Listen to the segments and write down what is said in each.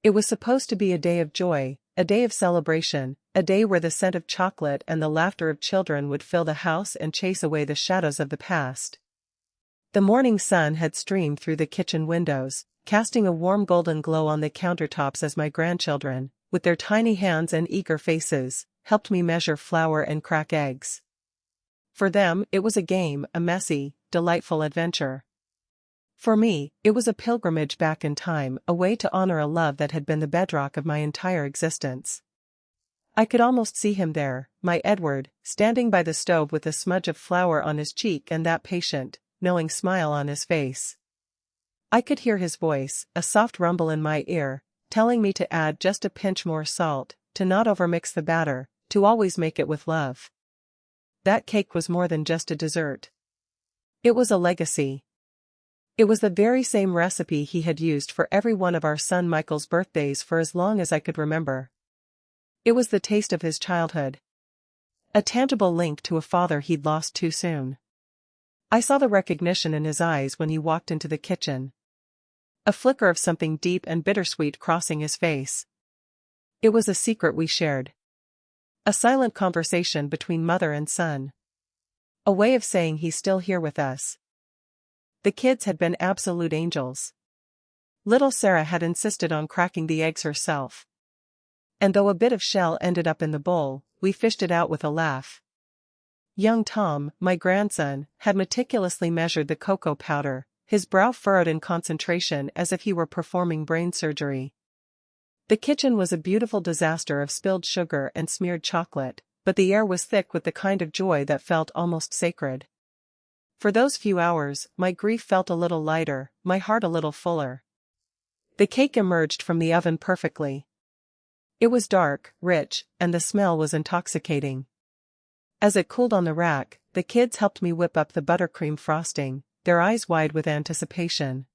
It was supposed to be a day of joy, a day of celebration, a day where the scent of chocolate and the laughter of children would fill the house and chase away the shadows of the past. The morning sun had streamed through the kitchen windows, casting a warm golden glow on the countertops as my grandchildren, with their tiny hands and eager faces, helped me measure flour and crack eggs. For them, it was a game, a messy, delightful adventure. For me, it was a pilgrimage back in time, a way to honor a love that had been the bedrock of my entire existence. I could almost see him there, my Edward, standing by the stove with a smudge of flour on his cheek and that patient, knowing smile on his face. I could hear his voice, a soft rumble in my ear, telling me to add just a pinch more salt, to not overmix the batter, to always make it with love. That cake was more than just a dessert. It was a legacy. It was the very same recipe he had used for every one of our son Michael's birthdays for as long as I could remember. It was the taste of his childhood. A tangible link to a father he'd lost too soon. I saw the recognition in his eyes when he walked into the kitchen. A flicker of something deep and bittersweet crossing his face. It was a secret we shared. A silent conversation between mother and son. A way of saying he's still here with us. The kids had been absolute angels. Little Sarah had insisted on cracking the eggs herself. And though a bit of shell ended up in the bowl, we fished it out with a laugh. Young Tom, my grandson, had meticulously measured the cocoa powder, his brow furrowed in concentration as if he were performing brain surgery. The kitchen was a beautiful disaster of spilled sugar and smeared chocolate, but the air was thick with the kind of joy that felt almost sacred. For those few hours, my grief felt a little lighter, my heart a little fuller. The cake emerged from the oven perfectly. It was dark, rich, and the smell was intoxicating. As it cooled on the rack, the kids helped me whip up the buttercream frosting, their eyes wide with anticipation.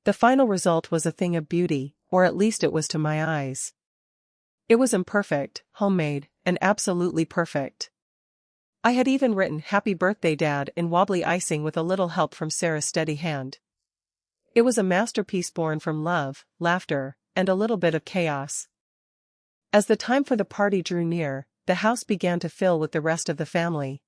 The final result was a thing of beauty, or at least it was to my eyes. It was imperfect, homemade, and absolutely perfect. I had even written "Happy Birthday, Dad" in wobbly icing with a little help from Sarah's steady hand. It was a masterpiece born from love, laughter, and a little bit of chaos. As the time for the party drew near, the house began to fill with the rest of the family.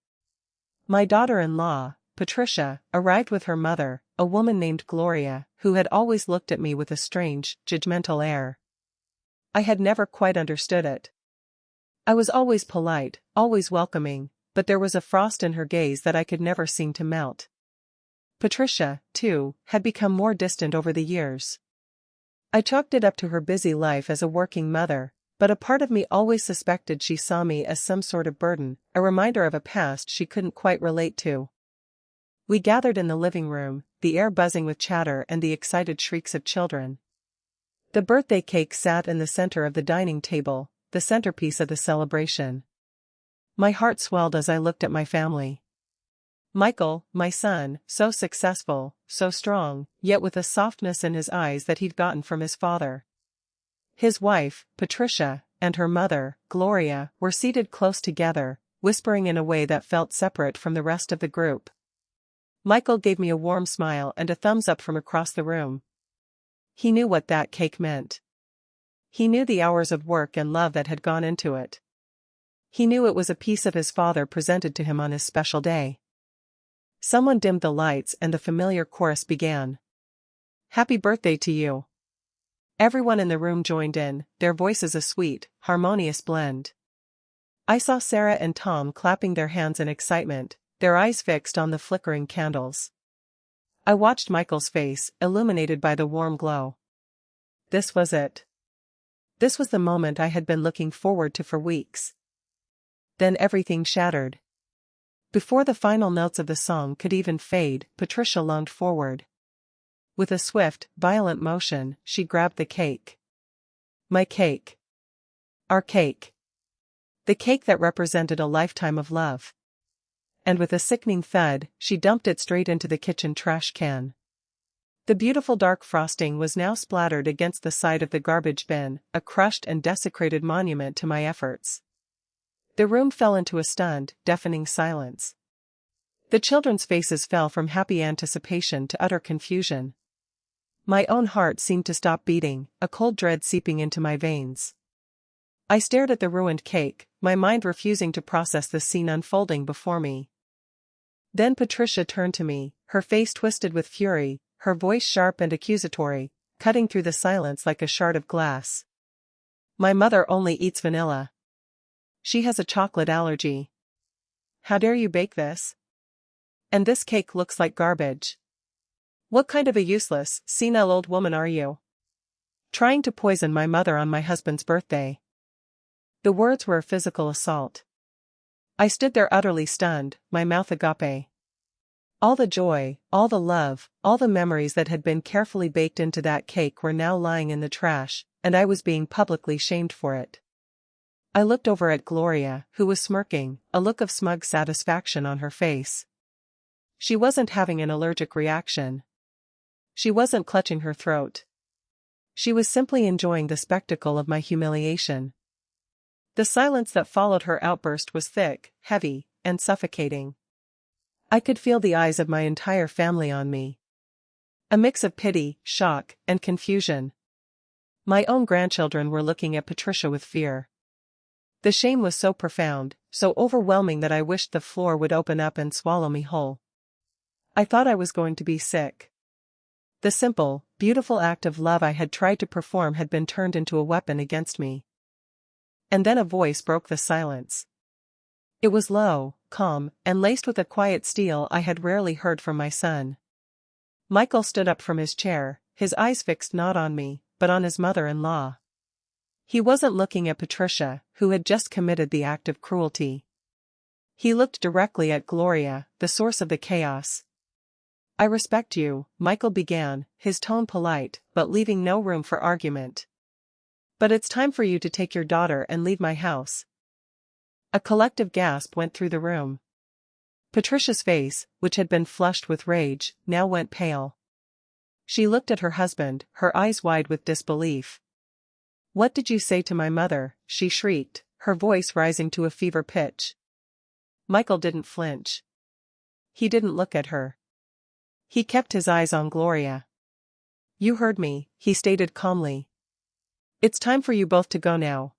My daughter-in-law, Patricia, arrived with her mother, a woman named Gloria, who had always looked at me with a strange, judgmental air. I had never quite understood it. I was always polite, always welcoming, but there was a frost in her gaze that I could never seem to melt. Patricia, too, had become more distant over the years. I chalked it up to her busy life as a working mother, but a part of me always suspected she saw me as some sort of burden, a reminder of a past she couldn't quite relate to. We gathered in the living room, the air buzzing with chatter and the excited shrieks of children. The birthday cake sat in the center of the dining table, the centerpiece of the celebration. My heart swelled as I looked at my family. Michael, my son, so successful, so strong, yet with a softness in his eyes that he'd gotten from his father. His wife, Patricia, and her mother, Gloria, were seated close together, whispering in a way that felt separate from the rest of the group. Michael gave me a warm smile and a thumbs up from across the room. He knew what that cake meant. He knew the hours of work and love that had gone into it. He knew it was a piece of his father presented to him on his special day. Someone dimmed the lights and the familiar chorus began. "Happy birthday to you." Everyone in the room joined in, their voices a sweet, harmonious blend. I saw Sarah and Tom clapping their hands in excitement, their eyes fixed on the flickering candles. I watched Michael's face, illuminated by the warm glow. This was it. This was the moment I had been looking forward to for weeks. Then everything shattered. Before the final notes of the song could even fade, Patricia lunged forward. With a swift, violent motion, she grabbed the cake. My cake. Our cake. The cake that represented a lifetime of love. And with a sickening thud, she dumped it straight into the kitchen trash can. The beautiful dark frosting was now splattered against the side of the garbage bin, a crushed and desecrated monument to my efforts. The room fell into a stunned, deafening silence. The children's faces fell from happy anticipation to utter confusion. My own heart seemed to stop beating, a cold dread seeping into my veins. I stared at the ruined cake, my mind refusing to process the scene unfolding before me. Then Patricia turned to me, her face twisted with fury, her voice sharp and accusatory, cutting through the silence like a shard of glass. My mother only eats vanilla. She has a chocolate allergy. How dare you bake this? And this cake looks like garbage. What kind of a useless, senile old woman are you? Trying to poison my mother on my husband's birthday. The words were a physical assault. I stood there utterly stunned, my mouth agape. All the joy, all the love, all the memories that had been carefully baked into that cake were now lying in the trash, and I was being publicly shamed for it. I looked over at Gloria, who was smirking, a look of smug satisfaction on her face. She wasn't having an allergic reaction. She wasn't clutching her throat. She was simply enjoying the spectacle of my humiliation. The silence that followed her outburst was thick, heavy, and suffocating. I could feel the eyes of my entire family on me. A mix of pity, shock, and confusion. My own grandchildren were looking at Patricia with fear. The shame was so profound, so overwhelming that I wished the floor would open up and swallow me whole. I thought I was going to be sick. The simple, beautiful act of love I had tried to perform had been turned into a weapon against me. And then a voice broke the silence. It was low, calm, and laced with a quiet steel I had rarely heard from my son. Michael stood up from his chair, his eyes fixed not on me, but on his mother-in-law. He wasn't looking at Patricia, who had just committed the act of cruelty. He looked directly at Gloria, the source of the chaos. I respect you, Michael began, his tone polite, but leaving no room for argument. But it's time for you to take your daughter and leave my house. A collective gasp went through the room. Patricia's face, which had been flushed with rage, now went pale. She looked at her husband, her eyes wide with disbelief. What did you say to my mother? She shrieked, her voice rising to a fever pitch. Michael didn't flinch. He didn't look at her. He kept his eyes on Gloria. You heard me, he stated calmly. It's time for you both to go now.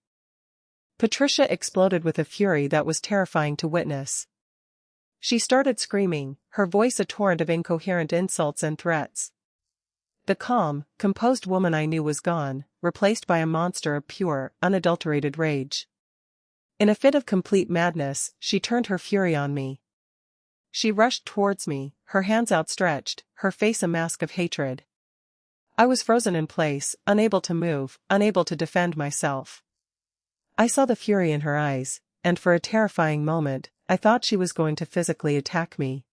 Patricia exploded with a fury that was terrifying to witness. She started screaming, her voice a torrent of incoherent insults and threats. The calm, composed woman I knew was gone, replaced by a monster of pure, unadulterated rage. In a fit of complete madness, she turned her fury on me. She rushed towards me, her hands outstretched, her face a mask of hatred. I was frozen in place, unable to move, unable to defend myself. I saw the fury in her eyes, and for a terrifying moment, I thought she was going to physically attack me.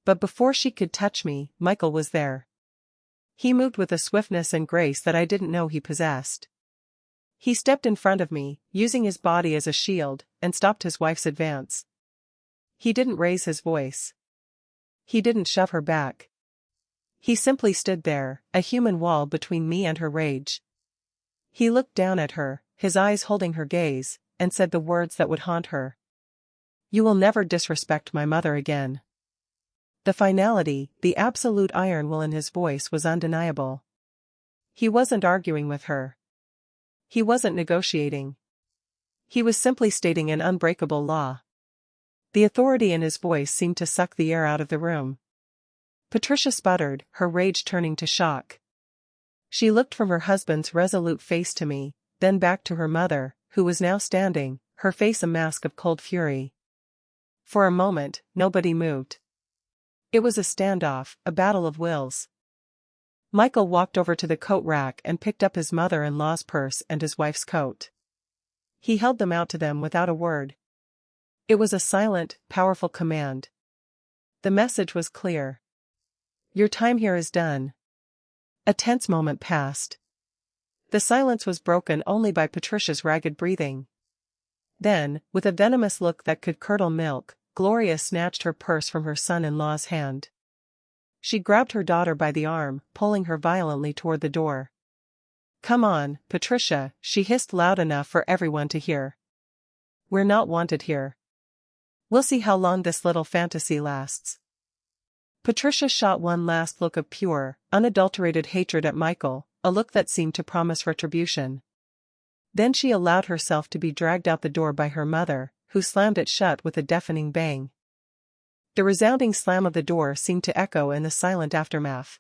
But before she could touch me, Michael was there. He moved with a swiftness and grace that I didn't know he possessed. He stepped in front of me, using his body as a shield, and stopped his wife's advance. He didn't raise his voice. He didn't shove her back. He simply stood there, a human wall between me and her rage. He looked down at her, his eyes holding her gaze, and said the words that would haunt her. You will never disrespect my mother again. The finality, the absolute iron will in his voice was undeniable. He wasn't arguing with her. He wasn't negotiating. He was simply stating an unbreakable law. The authority in his voice seemed to suck the air out of the room. Patricia sputtered, her rage turning to shock. She looked from her husband's resolute face to me, then back to her mother, who was now standing, her face a mask of cold fury. For a moment, nobody moved. It was a standoff, a battle of wills. Michael walked over to the coat rack and picked up his mother-in-law's purse and his wife's coat. He held them out to them without a word. It was a silent, powerful command. The message was clear. Your time here is done. A tense moment passed. The silence was broken only by Patricia's ragged breathing. Then, with a venomous look that could curdle milk, Gloria snatched her purse from her son-in-law's hand. She grabbed her daughter by the arm, pulling her violently toward the door. Come on, Patricia, she hissed loud enough for everyone to hear. We're not wanted here. We'll see how long this little fantasy lasts. Patricia shot one last look of pure, unadulterated hatred at Michael, a look that seemed to promise retribution. Then she allowed herself to be dragged out the door by her mother, who slammed it shut with a deafening bang. The resounding slam of the door seemed to echo in the silent aftermath.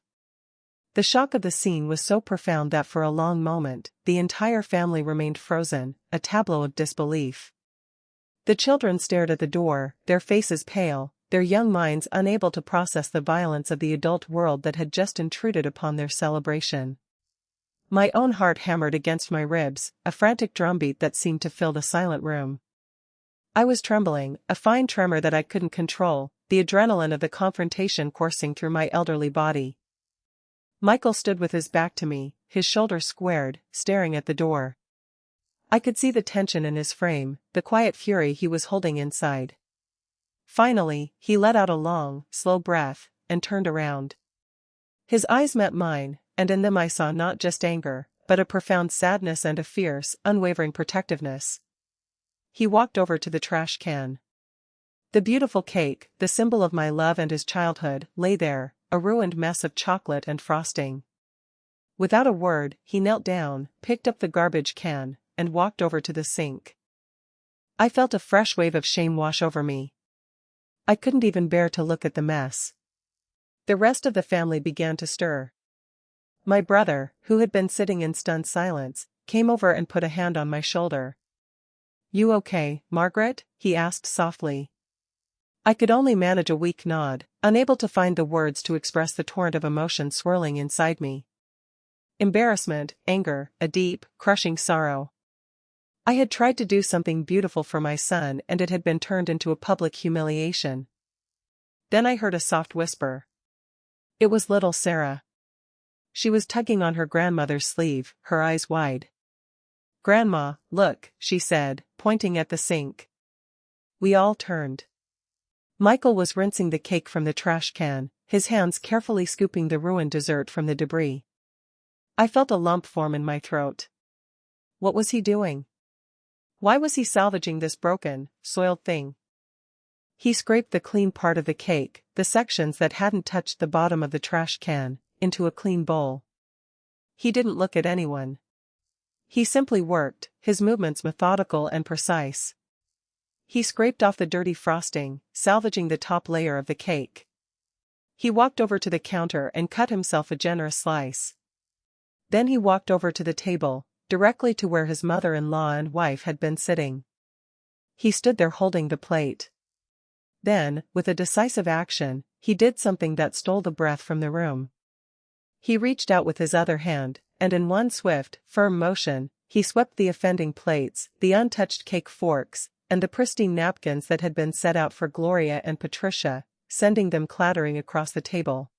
The shock of the scene was so profound that for a long moment, the entire family remained frozen, a tableau of disbelief. The children stared at the door, their faces pale, their young minds unable to process the violence of the adult world that had just intruded upon their celebration. My own heart hammered against my ribs, a frantic drumbeat that seemed to fill the silent room. I was trembling, a fine tremor that I couldn't control, the adrenaline of the confrontation coursing through my elderly body. Michael stood with his back to me, his shoulders squared, staring at the door. I could see the tension in his frame, the quiet fury he was holding inside. Finally, he let out a long, slow breath, and turned around. His eyes met mine, and in them I saw not just anger, but a profound sadness and a fierce, unwavering protectiveness. He walked over to the trash can. The beautiful cake, the symbol of my love and his childhood, lay there, a ruined mess of chocolate and frosting. Without a word, he knelt down, picked up the garbage can, and walked over to the sink. I felt a fresh wave of shame wash over me. I couldn't even bear to look at the mess. The rest of the family began to stir. My brother, who had been sitting in stunned silence, came over and put a hand on my shoulder. "You okay, Margaret?" he asked softly. I could only manage a weak nod, unable to find the words to express the torrent of emotion swirling inside me. Embarrassment, anger, a deep, crushing sorrow. I had tried to do something beautiful for my son and it had been turned into a public humiliation. Then I heard a soft whisper. It was little Sarah. She was tugging on her grandmother's sleeve, her eyes wide. "Grandma, look," she said, pointing at the sink. We all turned. Michael was rinsing the cake from the trash can, his hands carefully scooping the ruined dessert from the debris. I felt a lump form in my throat. What was he doing? Why was he salvaging this broken, soiled thing? He scraped the clean part of the cake, the sections that hadn't touched the bottom of the trash can, into a clean bowl. He didn't look at anyone. He simply worked, his movements methodical and precise. He scraped off the dirty frosting, salvaging the top layer of the cake. He walked over to the counter and cut himself a generous slice. Then he walked over to the table, directly to where his mother-in-law and wife had been sitting. He stood there holding the plate. Then, with a decisive action, he did something that stole the breath from the room. He reached out with his other hand, and in one swift, firm motion, he swept the offending plates, the untouched cake forks, and the pristine napkins that had been set out for Gloria and Patricia, sending them clattering across the table.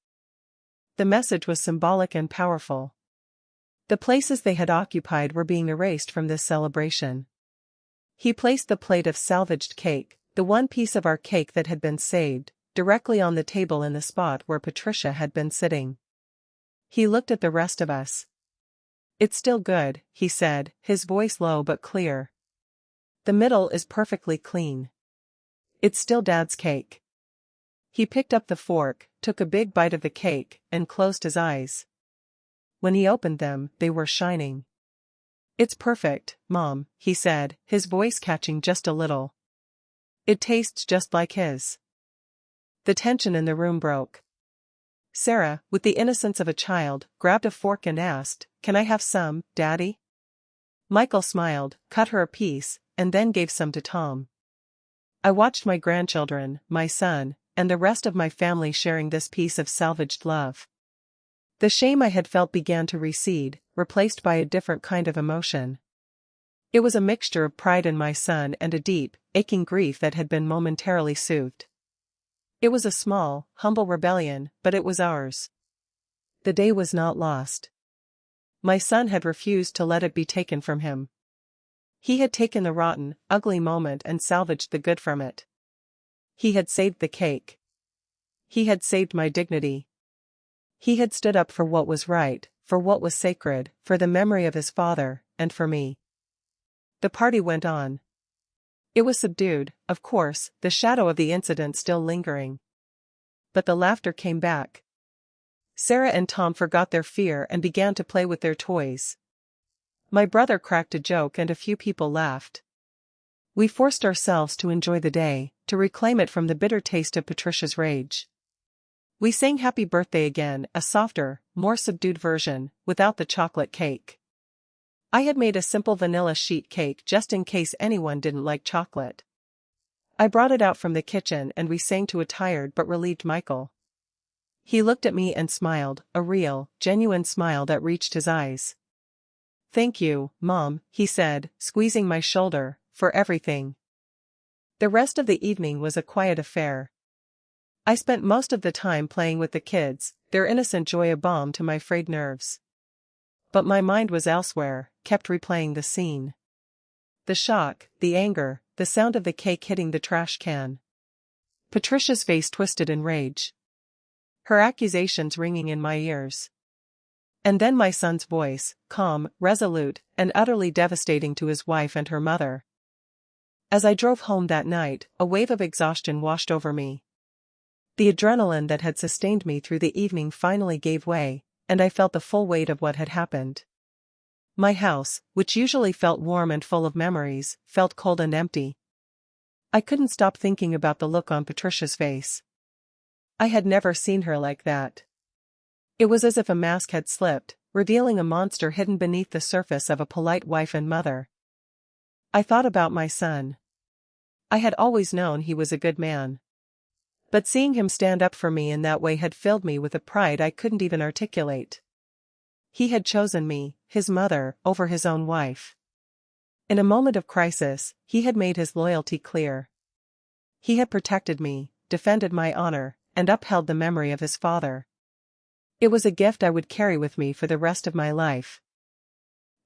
The message was symbolic and powerful. The places they had occupied were being erased from this celebration. He placed the plate of salvaged cake, the one piece of our cake that had been saved, directly on the table in the spot where Patricia had been sitting. He looked at the rest of us. "It's still good," he said, his voice low but clear. "The middle is perfectly clean. It's still Dad's cake." He picked up the fork, took a big bite of the cake, and closed his eyes. When he opened them, they were shining. "It's perfect, Mom," he said, his voice catching just a little. "It tastes just like his." The tension in the room broke. Sarah, with the innocence of a child, grabbed a fork and asked, "Can I have some, Daddy?" Michael smiled, cut her a piece, and then gave some to Tom. I watched my grandchildren, my son, and the rest of my family sharing this piece of salvaged love. The shame I had felt began to recede, replaced by a different kind of emotion. It was a mixture of pride in my son and a deep, aching grief that had been momentarily soothed. It was a small, humble rebellion, but it was ours. The day was not lost. My son had refused to let it be taken from him. He had taken the rotten, ugly moment and salvaged the good from it. He had saved the cake. He had saved my dignity. He had stood up for what was right, for what was sacred, for the memory of his father, and for me. The party went on. It was subdued, of course, the shadow of the incident still lingering. but the laughter came back. Sarah and Tom forgot their fear and began to play with their toys. My brother cracked a joke and a few people laughed. We forced ourselves to enjoy the day, to reclaim it from the bitter taste of Patricia's rage. We sang Happy Birthday again, a softer, more subdued version, without the chocolate cake. I had made a simple vanilla sheet cake just in case anyone didn't like chocolate. I brought it out from the kitchen and we sang to a tired but relieved Michael. He looked at me and smiled, a real, genuine smile that reached his eyes. "Thank you, Mom," he said, squeezing my shoulder, "for everything." The rest of the evening was a quiet affair. I spent most of the time playing with the kids, their innocent joy a balm to my frayed nerves. But my mind was elsewhere, kept replaying the scene. The shock, the anger, the sound of the cake hitting the trash can. Patricia's face twisted in rage. Her accusations ringing in my ears. And then my son's voice, calm, resolute, and utterly devastating to his wife and her mother. As I drove home that night, a wave of exhaustion washed over me. The adrenaline that had sustained me through the evening finally gave way, and I felt the full weight of what had happened. My house, which usually felt warm and full of memories, felt cold and empty. I couldn't stop thinking about the look on Patricia's face. I had never seen her like that. It was as if a mask had slipped, revealing a monster hidden beneath the surface of a polite wife and mother. I thought about my son. I had always known he was a good man. But seeing him stand up for me in that way had filled me with a pride I couldn't even articulate. He had chosen me, his mother, over his own wife. In a moment of crisis, he had made his loyalty clear. He had protected me, defended my honor, and upheld the memory of his father. It was a gift I would carry with me for the rest of my life.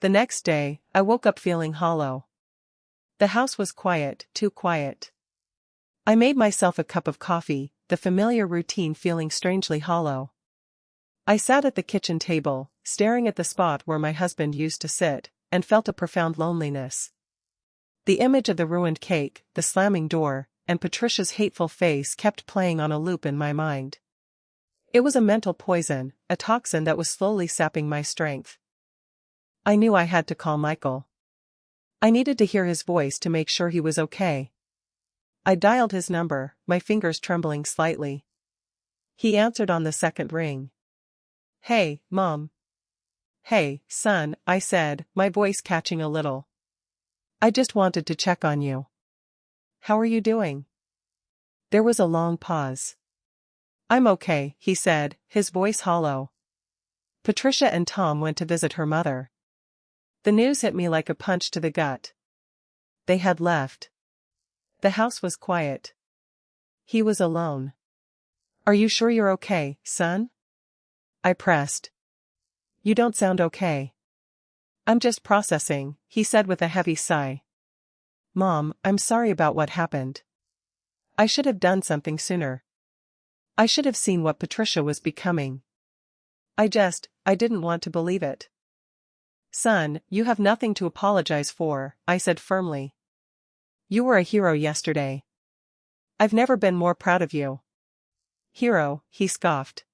The next day, I woke up feeling hollow. The house was quiet, too quiet. I made myself a cup of coffee, the familiar routine feeling strangely hollow. I sat at the kitchen table, staring at the spot where my husband used to sit, and felt a profound loneliness. The image of the ruined cake, the slamming door, and Patricia's hateful face kept playing on a loop in my mind. It was a mental poison, a toxin that was slowly sapping my strength. I knew I had to call Michael. I needed to hear his voice to make sure he was okay. I dialed his number, my fingers trembling slightly. He answered on the second ring. "Hey, Mom." "Hey, son," I said, my voice catching a little. "I just wanted to check on you. How are you doing?" There was a long pause. "I'm okay," he said, his voice hollow. "Patricia and Tom went to visit her mother." The news hit me like a punch to the gut. They had left. The house was quiet. He was alone. "Are you sure you're okay, son?" I pressed. "You don't sound okay." "I'm just processing," he said with a heavy sigh. "Mom, I'm sorry about what happened. I should have done something sooner. I should have seen what Patricia was becoming. I didn't want to believe it." "Son, you have nothing to apologize for," I said firmly. "You were a hero yesterday. I've never been more proud of you." "Hero," he scoffed.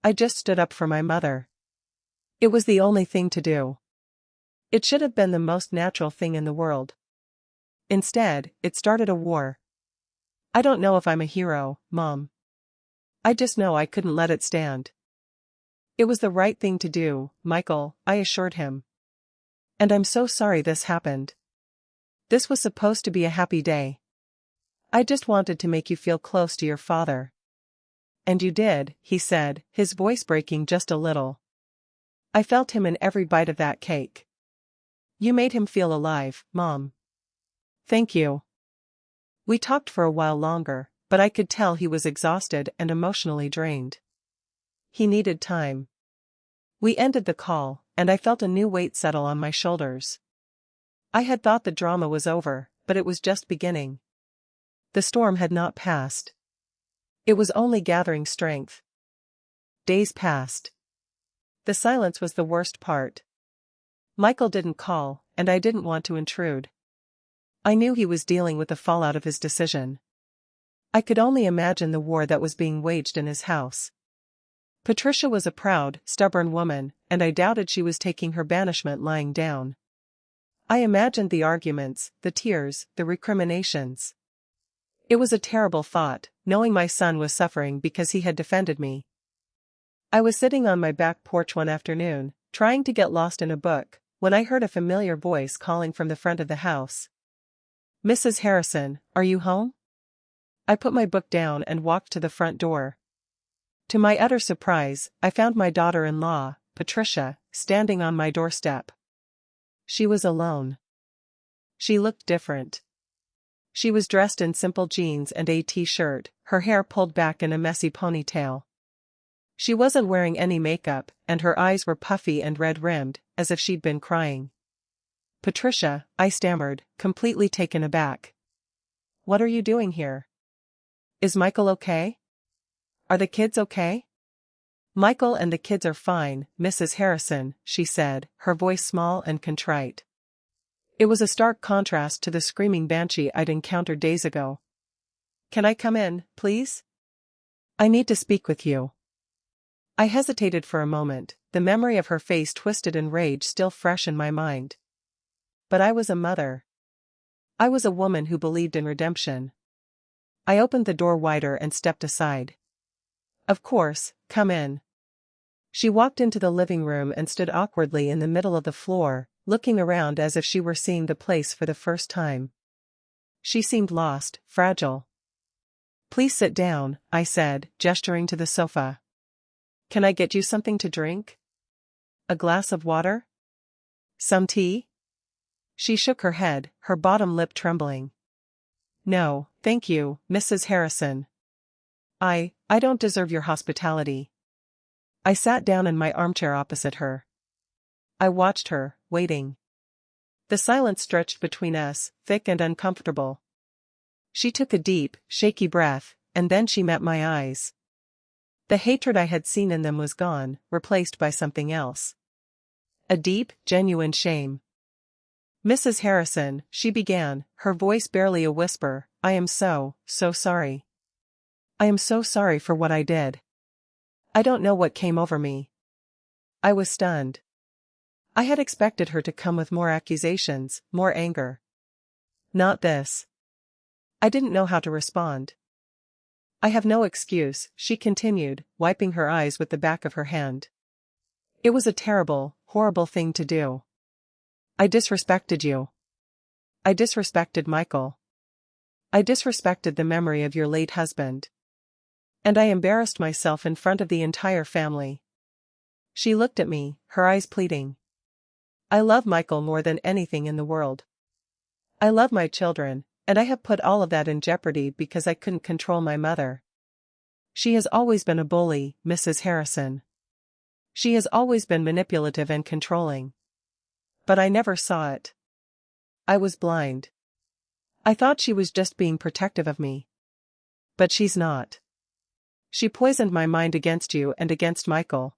"I just stood up for my mother. It was the only thing to do. It should have been the most natural thing in the world. Instead, it started a war. I don't know if I'm a hero, Mom. I just know I couldn't let it stand." "It was the right thing to do, Michael," I assured him. "And I'm so sorry this happened. This was supposed to be a happy day. I just wanted to make you feel close to your father." "And you did," he said, his voice breaking just a little. "I felt him in every bite of that cake. You made him feel alive, Mom." "Thank you." We talked for a while longer, but I could tell he was exhausted and emotionally drained. He needed time. We ended the call, and I felt a new weight settle on my shoulders. I had thought the drama was over, but it was just beginning. The storm had not passed. It was only gathering strength. Days passed. The silence was the worst part. Michael didn't call, and I didn't want to intrude. I knew he was dealing with the fallout of his decision. I could only imagine the war that was being waged in his house. Patricia was a proud, stubborn woman, and I doubted she was taking her banishment lying down. I imagined the arguments, the tears, the recriminations. It was a terrible thought, knowing my son was suffering because he had defended me. I was sitting on my back porch one afternoon, trying to get lost in a book, when I heard a familiar voice calling from the front of the house. "Mrs. Harrison, are you home?" I put my book down and walked to the front door. To my utter surprise, I found my daughter-in-law, Patricia, standing on my doorstep. She was alone. She looked different. She was dressed in simple jeans and a t-shirt, her hair pulled back in a messy ponytail. She wasn't wearing any makeup, and her eyes were puffy and red-rimmed, as if she'd been crying. "Patricia," I stammered, completely taken aback. "What are you doing here? Is Michael okay? Are the kids okay?" "Michael and the kids are fine, Mrs. Harrison," she said, her voice small and contrite. It was a stark contrast to the screaming banshee I'd encountered days ago. "Can I come in, please? I need to speak with you." I hesitated for a moment, the memory of her face twisted in rage still fresh in my mind. But I was a mother. I was a woman who believed in redemption. I opened the door wider and stepped aside. "Of course, come in." She walked into the living room and stood awkwardly in the middle of the floor, looking around as if she were seeing the place for the first time. She seemed lost, fragile. "Please sit down," I said, gesturing to the sofa. "Can I get you something to drink? A glass of water? Some tea?" She shook her head, her bottom lip trembling. "No, thank you, Mrs. Harrison. I don't deserve your hospitality." I sat down in my armchair opposite her. I watched her, waiting. The silence stretched between us, thick and uncomfortable. She took a deep, shaky breath, and then she met my eyes. The hatred I had seen in them was gone, replaced by something else. A deep, genuine shame. "Mrs. Harrison," she began, her voice barely a whisper, "I am so sorry. I am so sorry for what I did. I don't know what came over me." I was stunned. I had expected her to come with more accusations, more anger. Not this. I didn't know how to respond. "I have no excuse," she continued, wiping her eyes with the back of her hand. "It was a terrible, horrible thing to do. I disrespected you. I disrespected Michael. I disrespected the memory of your late husband. And I embarrassed myself in front of the entire family." She looked at me, her eyes pleading. "I love Michael more than anything in the world. I love my children, and I have put all of that in jeopardy because I couldn't control my mother. She has always been a bully, Mrs. Harrison. She has always been manipulative and controlling. But I never saw it. I was blind. I thought she was just being protective of me. But she's not. She poisoned my mind against you and against Michael."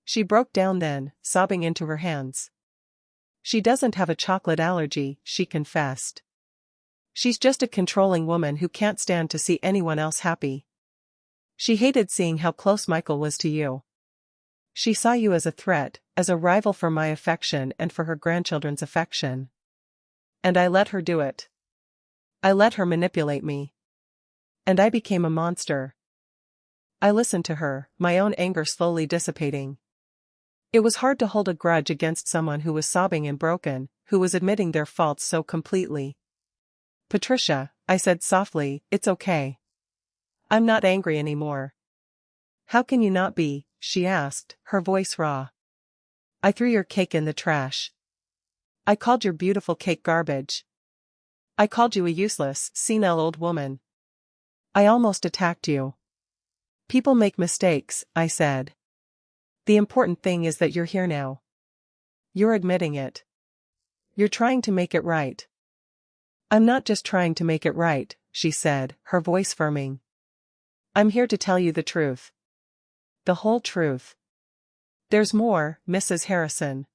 She broke down then, sobbing into her hands. "She doesn't have a chocolate allergy," she confessed. "She's just a controlling woman who can't stand to see anyone else happy. She hated seeing how close Michael was to you. She saw you as a threat, as a rival for my affection and for her grandchildren's affection. And I let her do it. I let her manipulate me. And I became a monster." I listened to her, my own anger slowly dissipating. It was hard to hold a grudge against someone who was sobbing and broken, who was admitting their faults so completely. "Patricia," I said softly, "it's okay. I'm not angry anymore." "How can you not be?" she asked, her voice raw. "I threw your cake in the trash. I called your beautiful cake garbage. I called you a useless, senile old woman. I almost attacked you." "People make mistakes," I said. "The important thing is that you're here now. You're admitting it. You're trying to make it right." "I'm not just trying to make it right," she said, her voice firming. "I'm here to tell you the truth. The whole truth. There's more, Mrs. Harrison."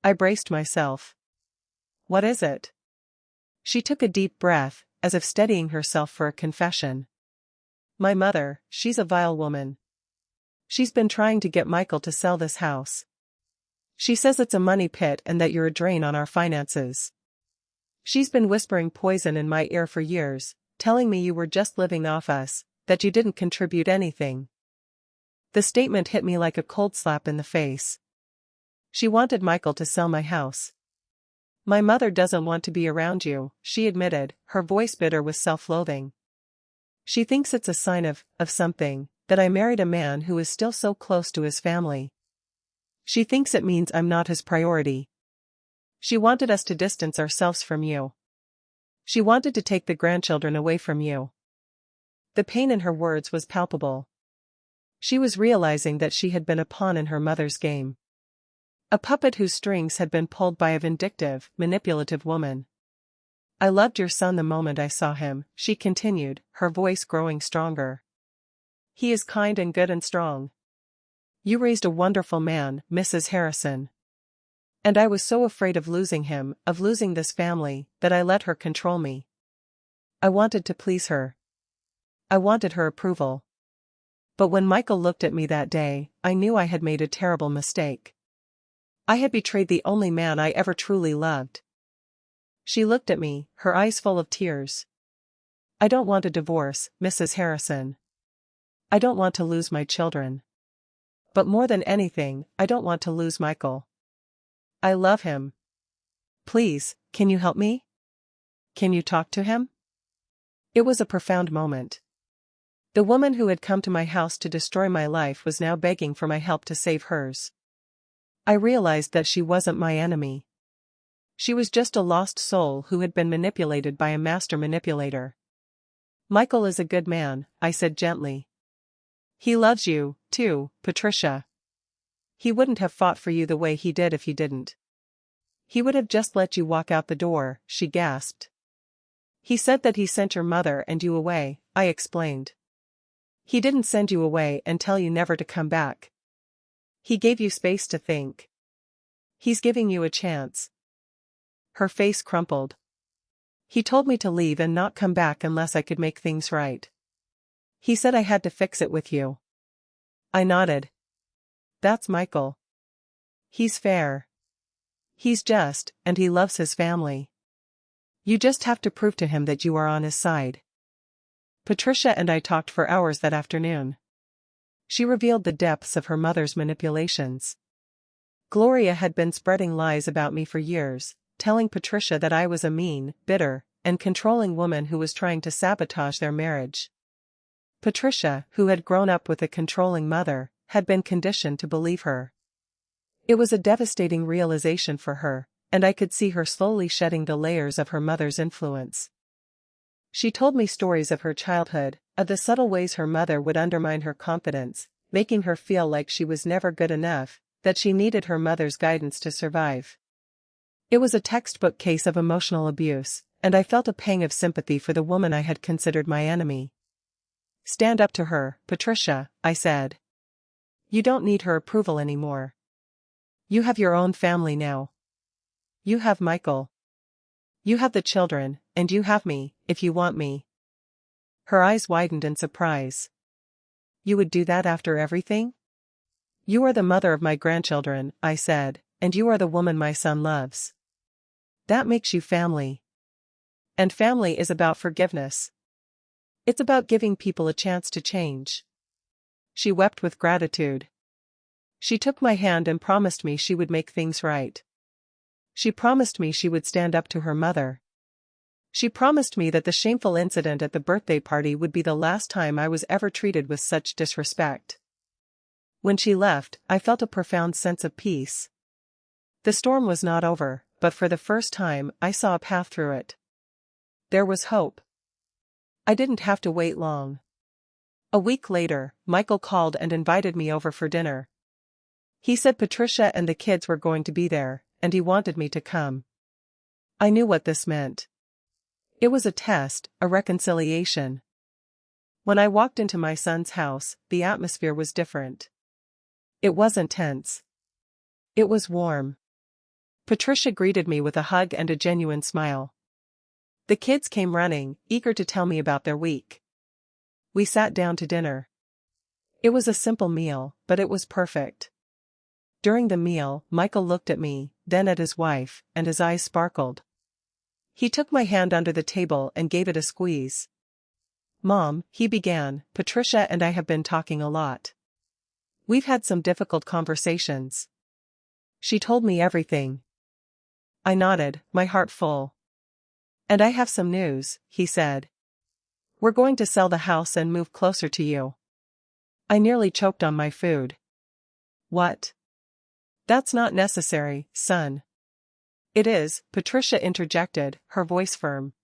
I braced myself. "What is it?" She took a deep breath, as if steadying herself for a confession. My mother, she's a vile woman. She's been trying to get Michael to sell this house. She says it's a money pit and that you're a drain on our finances. She's been whispering poison in my ear for years, telling me you were just living off us, that you didn't contribute anything. The statement hit me like a cold slap in the face. She wanted Michael to sell my house. My mother doesn't want to be around you, she admitted, her voice bitter with self-loathing. She thinks it's a sign of something, that I married a man who is still so close to his family. She thinks it means I'm not his priority. She wanted us to distance ourselves from you. She wanted to take the grandchildren away from you. The pain in her words was palpable. She was realizing that she had been a pawn in her mother's game. A puppet whose strings had been pulled by a vindictive, manipulative woman. I loved your son the moment I saw him, she continued, her voice growing stronger. He is kind and good and strong. You raised a wonderful man, Mrs. Harrison. And I was so afraid of losing him, of losing this family, that I let her control me. I wanted to please her. I wanted her approval. But when Michael looked at me that day, I knew I had made a terrible mistake. I had betrayed the only man I ever truly loved. She looked at me, her eyes full of tears. I don't want a divorce, Mrs. Harrison. I don't want to lose my children. But more than anything, I don't want to lose Michael. I love him. Please, can you help me? Can you talk to him? It was a profound moment. The woman who had come to my house to destroy my life was now begging for my help to save hers. I realized that she wasn't my enemy. She was just a lost soul who had been manipulated by a master manipulator. Michael is a good man, I said gently. He loves you, too, Patricia. He wouldn't have fought for you the way he did if you didn't. He would have just let you walk out the door, she gasped. He said that he sent your mother and you away, I explained. He didn't send you away and tell you never to come back. He gave you space to think. He's giving you a chance. Her face crumpled. He told me to leave and not come back unless I could make things right. He said I had to fix it with you. I nodded. That's Michael. He's fair. He's just, and he loves his family. You just have to prove to him that you are on his side. Patricia and I talked for hours that afternoon. She revealed the depths of her mother's manipulations. Gloria had been spreading lies about me for years, telling Patricia that I was a mean, bitter, and controlling woman who was trying to sabotage their marriage. Patricia, who had grown up with a controlling mother, had been conditioned to believe her. It was a devastating realization for her, and I could see her slowly shedding the layers of her mother's influence. She told me stories of her childhood, of the subtle ways her mother would undermine her confidence, making her feel like she was never good enough, that she needed her mother's guidance to survive. It was a textbook case of emotional abuse, and I felt a pang of sympathy for the woman I had considered my enemy. Stand up to her, Patricia, I said. You don't need her approval anymore. You have your own family now. You have Michael. You have the children, and you have me, if you want me. Her eyes widened in surprise. You would do that after everything? You are the mother of my grandchildren, I said, and you are the woman my son loves. That makes you family. And family is about forgiveness. It's about giving people a chance to change. She wept with gratitude. She took my hand and promised me she would make things right. She promised me she would stand up to her mother. She promised me that the shameful incident at the birthday party would be the last time I was ever treated with such disrespect. When she left, I felt a profound sense of peace. The storm was not over, but for the first time, I saw a path through it. There was hope. I didn't have to wait long. A week later, Michael called and invited me over for dinner. He said Patricia and the kids were going to be there, and he wanted me to come. I knew what this meant. It was a test, a reconciliation. When I walked into my son's house, the atmosphere was different. It wasn't tense. It was warm. Patricia greeted me with a hug and a genuine smile. The kids came running, eager to tell me about their week. We sat down to dinner. It was a simple meal, but it was perfect. During the meal, Michael looked at me, then at his wife, and his eyes sparkled. He took my hand under the table and gave it a squeeze. "Mom," he began, "Patricia and I have been talking a lot. We've had some difficult conversations. She told me everything." I nodded, my heart full. "And I have some news," he said. "We're going to sell the house and move closer to you." I nearly choked on my food. "What?" "That's not necessary, son." "It is," Patricia interjected, her voice firm.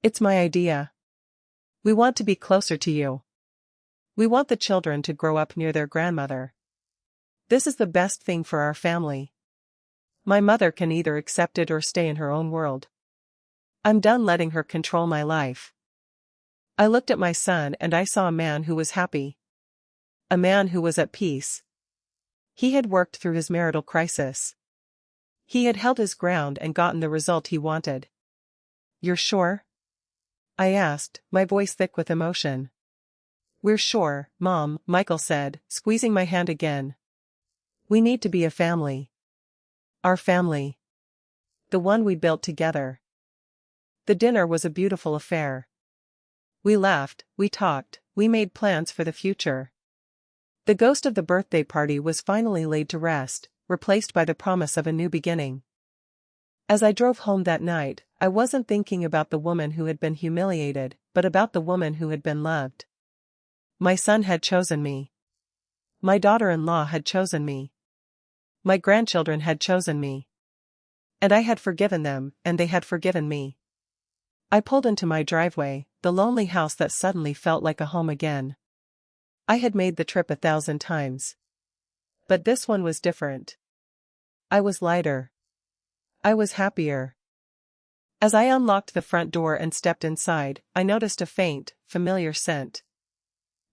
"It's my idea. We want to be closer to you. We want the children to grow up near their grandmother. This is the best thing for our family. My mother can either accept it or stay in her own world. I'm done letting her control my life." I looked at my son and I saw a man who was happy. A man who was at peace. He had worked through his marital crisis. He had held his ground and gotten the result he wanted. "You're sure?" I asked, my voice thick with emotion. "We're sure, Mom," Michael said, squeezing my hand again. "We need to be a family. Our family. The one we built together." The dinner was a beautiful affair. We laughed, we talked, we made plans for the future. The ghost of the birthday party was finally laid to rest, replaced by the promise of a new beginning. As I drove home that night, I wasn't thinking about the woman who had been humiliated, but about the woman who had been loved. My son had chosen me. My daughter-in-law had chosen me. My grandchildren had chosen me. And I had forgiven them, and they had forgiven me. I pulled into my driveway, the lonely house that suddenly felt like a home again. I had made the trip 1,000 times. But this one was different. I was lighter. I was happier. As I unlocked the front door and stepped inside, I noticed a faint, familiar scent.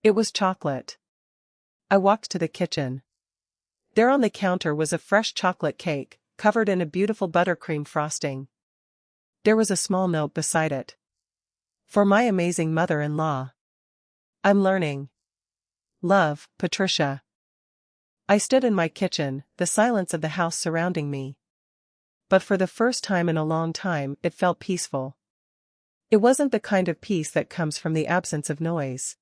It was chocolate. I walked to the kitchen. There on the counter was a fresh chocolate cake, covered in a beautiful buttercream frosting. There was a small note beside it. "For my amazing mother-in-law. I'm learning. Love, Patricia." I stood in my kitchen, the silence of the house surrounding me. But for the first time in a long time, it felt peaceful. It wasn't the kind of peace that comes from the absence of noise.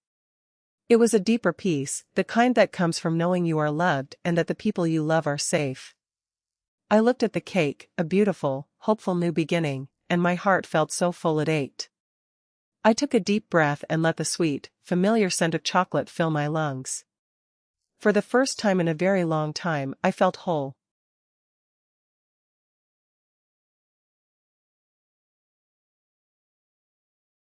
It was a deeper peace, the kind that comes from knowing you are loved and that the people you love are safe. I looked at the cake, a beautiful, hopeful new beginning, and my heart felt so full it ached. I took a deep breath and let the sweet, familiar scent of chocolate fill my lungs. For the first time in a very long time, I felt whole.